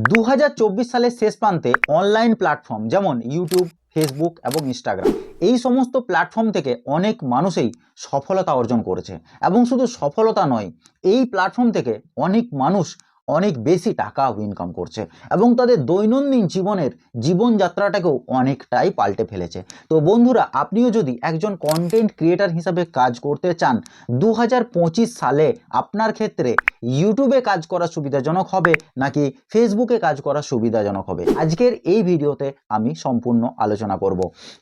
2024 সালের শেষ প্রান্তে অনলাইন প্ল্যাটফর্ম যেমন ইউটিউব, ফেসবুক এবং ইনস্টাগ্রাম এই সমস্ত প্ল্যাটফর্ম থেকে অনেক মানুষই সফলতা অর্জন করেছে। এবং শুধু সফলতা নয়, এই প্ল্যাটফর্ম থেকে অনেক মানুষ অনেক বেশি টাকাও ইনকাম করছে এবং তাদের দৈনন্দিন জীবনের জীবনযাত্রাটাকেও অনেকটাই পাল্টে ফেলেছে। তো বন্ধুরা, আপনিও যদি একজন কন্টেন্ট ক্রিয়েটার হিসাবে কাজ করতে চান, 2025 সালে আপনার ক্ষেত্রে ইউটিউবে কাজ করা সুবিধাজনক হবে নাকি ফেসবুকে কাজ করা সুবিধাজনক হবে, আজকের এই ভিডিওতে আমি সম্পূর্ণ আলোচনা করব।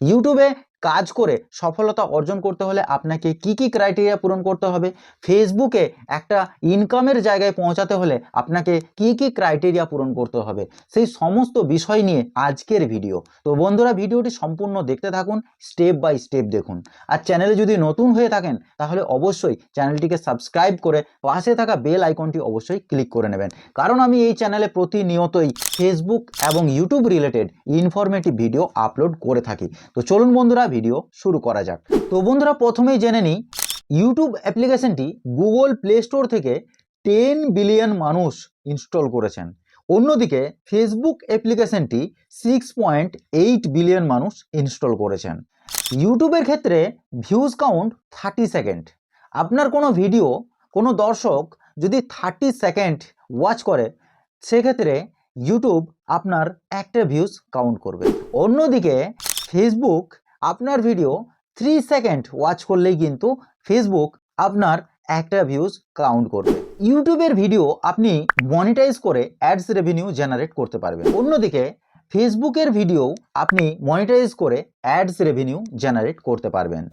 ইউটিউবে কাজ করে সফলতা অর্জন করতে হলে আপনাকে কি কি ক্রাইটেরিয়া পূরণ করতে হবে, ফেসবুকে একটা ইনকামের জায়গায় পৌঁছাতে হলে আপনাকে কি কি ক্রাইটেরিয়া পূরণ করতে হবে, সেই সমস্ত বিষয় নিয়ে আজকের ভিডিও। তো বন্ধুরা, ভিডিওটি সম্পূর্ণ দেখতে থাকুন, স্টেপ বাই স্টেপ দেখুন। আর চ্যানেলে যদি নতুন হয়ে থাকেন তাহলে অবশ্যই চ্যানেলটিকে সাবস্ক্রাইব করে পাশে থাকা বেল আইকনটি অবশ্যই ক্লিক করে নেবেন, কারণ আমি এই চ্যানেলে প্রতিনিয়তই ফেসবুক এবং YouTube related informative video upload করে থাকি। তো চলুন বন্ধুরা, ভিডিও শুরু করা যাক। তো বন্ধুরা, প্রথমেই জেনে নিই, ইউটিউব অ্যাপ্লিকেশনটি গুগল প্লে স্টোর থেকে 10 বিলিয়ন মানুষ ইনস্টল করেছেন। অন্যদিকে ফেসবুক অ্যাপ্লিকেশনটি 6.8 বিলিয়ন মানুষ ইনস্টল করেছেন। ইউটিউবের ক্ষেত্রে ভিউজ কাউন্ট 30 সেকেন্ড। আপনার কোনো ভিডিও কোনো দর্শক যদি 30 সেকেন্ড ওয়াচ করে, সেক্ষেত্রে ইউটিউব আপনার একটা ভিউজ কাউন্ট করবে। অন্যদিকে ফেসবুক আপনার ভিডিও 3 সেকেন্ড ওয়াচ করলেই কিন্তু ফেসবুক আপনার একটা ভিউজ কাউন্ট করবে। ইউটিউবের ভিডিও আপনি মনিটাইজ করে অ্যাডস রেভিনিউ জেনারেট করতে পারবেন। অন্যদিকে ফেসবুকের ভিডিও আপনি মনিটাইজ করে অ্যাডস রেভিনিউ জেনারেট করতে পারবেন।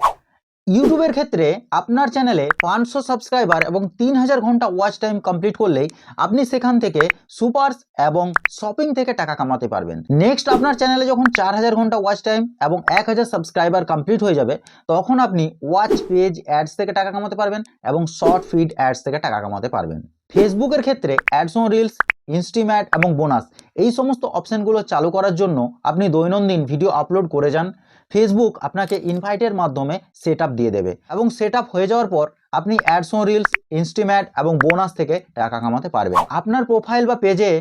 ইউটিউবের ক্ষেত্রে আপনার চ্যানেলে 500 সাবস্ক্রাইবার এবং 3000 ঘন্টা ওয়াচ টাইম কমপ্লিট করলেই আপনি সেখান থেকে সুপারস এবং শপিং থেকে টাকা কামাতে পারবেন। নেক্সট, আপনার চ্যানেলে যখন 4000 ঘন্টা ওয়াচ টাইম এবং 1000 সাবস্ক্রাইবার কমপ্লিট হয়ে যাবে, তখন আপনি ওয়াচ পেজ অ্যাডস থেকে টাকা কামাতে পারবেন এবং শর্ট ফিড অ্যাডস থেকে টাকা কামাতে পারবেন। ফেসবুকের ক্ষেত্রে অ্যাডস অন রিলস, ইনস্টিম্যাট এবং বোনাস এই সমস্ত অপশানগুলো চালু করার জন্য আপনি দৈনন্দিন ভিডিও আপলোড করে যান। ফেসবুক আপনাকে ইনভাইটের মাধ্যমে সেট আপ দিয়ে দেবে এবং সেট আপ হয়ে যাওয়ার পর আপনি অ্যাডস অন রিলস, ইনস্টিম্যাট এবং বোনাস থেকে টাকা কামাতে পারবেন। আপনার প্রোফাইল বা পেজে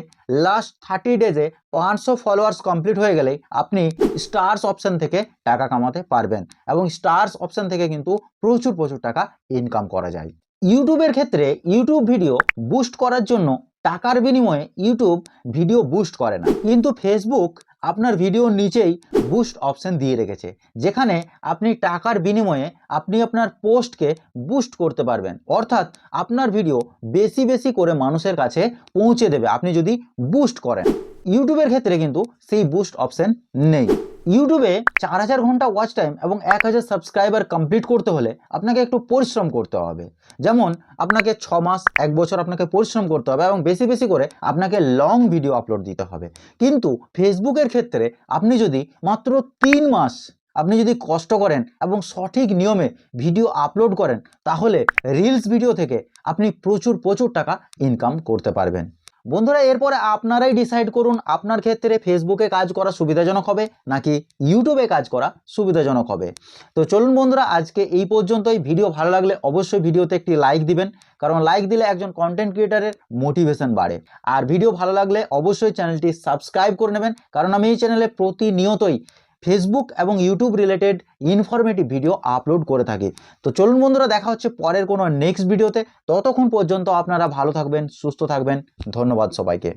লাস্ট 30 ডেজে 500 ফলোয়ার্স কমপ্লিট হয়ে গেলেই আপনি স্টার্স অপশান থেকে টাকা কামাতে পারবেন এবং স্টার্স অপশান থেকে কিন্তু প্রচুর টাকা ইনকাম করা যায়। ইউটিউবের ক্ষেত্রে ইউটিউব ভিডিও বুস্ট করার জন্য টাকার বিনিময়ে ইউটিউব ভিডিও বুস্ট করে না, কিন্তু ফেসবুক আপনার ভিডিওর নিচেই বুস্ট অপশন দিয়ে রেখেছে, যেখানে আপনি টাকার বিনিময়ে আপনি আপনার পোস্টকে বুস্ট করতে পারবেন। অর্থাৎ আপনার ভিডিও বেশি করে মানুষের কাছে পৌঁছে দেবে আপনি যদি বুস্ট করেন। ইউটিউবের ক্ষেত্রে কিন্তু সেই বুস্ট অপশন নেই। ইউটিউবে 4000 ঘন্টা ওয়াচ টাইম এবং 1000 সাবস্ক্রাইবার কমপ্লিট করতে হলে আপনাকে একটু পরিশ্রম করতে হবে। যেমন আপনাকে 6 মাস 1 বছর আপনাকে পরিশ্রম করতে হবে এবং বেশি করে আপনাকে লং ভিডিও আপলোড দিতে হবে। কিন্তু ফেসবুকের ক্ষেত্রে আপনি যদি মাত্র 3 মাস আপনি যদি কষ্ট করেন এবং সঠিক নিয়মে ভিডিও আপলোড করেন, তাহলে রিলস ভিডিও থেকে আপনি প্রচুর টাকা ইনকাম করতে পারবেন। বন্ধুরা, এরপরে আপনারাই ডিসাইড করুন আপনার ক্ষেত্রে ফেসবুকে কাজ করা সুবিধাজনক হবে নাকি ইউটিউবে কাজ করা সুবিধাজনক হবে। তো চলুন বন্ধুরা, আজকে এই পর্যন্তই। ভিডিও ভালো লাগলে অবশ্যই ভিডিওতে একটি লাইক দিবেন, কারণ লাইক দিলে একজন কন্টেন্ট ক্রিয়েটারের মোটিভেশন বাড়ে। আর ভিডিও ভালো লাগলে অবশ্যই চ্যানেলটি সাবস্ক্রাইব করে নেবেন, কারণ আমি এই চ্যানেলে প্রতিনিয়তই ফেসবুক এবং YouTube related informative video upload করে থাকি। তো চলুন বন্ধুরা, দেখা হচ্ছে পরের কোনো নেক্সট ভিডিওতে। ততক্ষণ পর্যন্ত আপনারা ভালো থাকবেন, সুস্থ থাকবেন। ধন্যবাদ সবাইকে।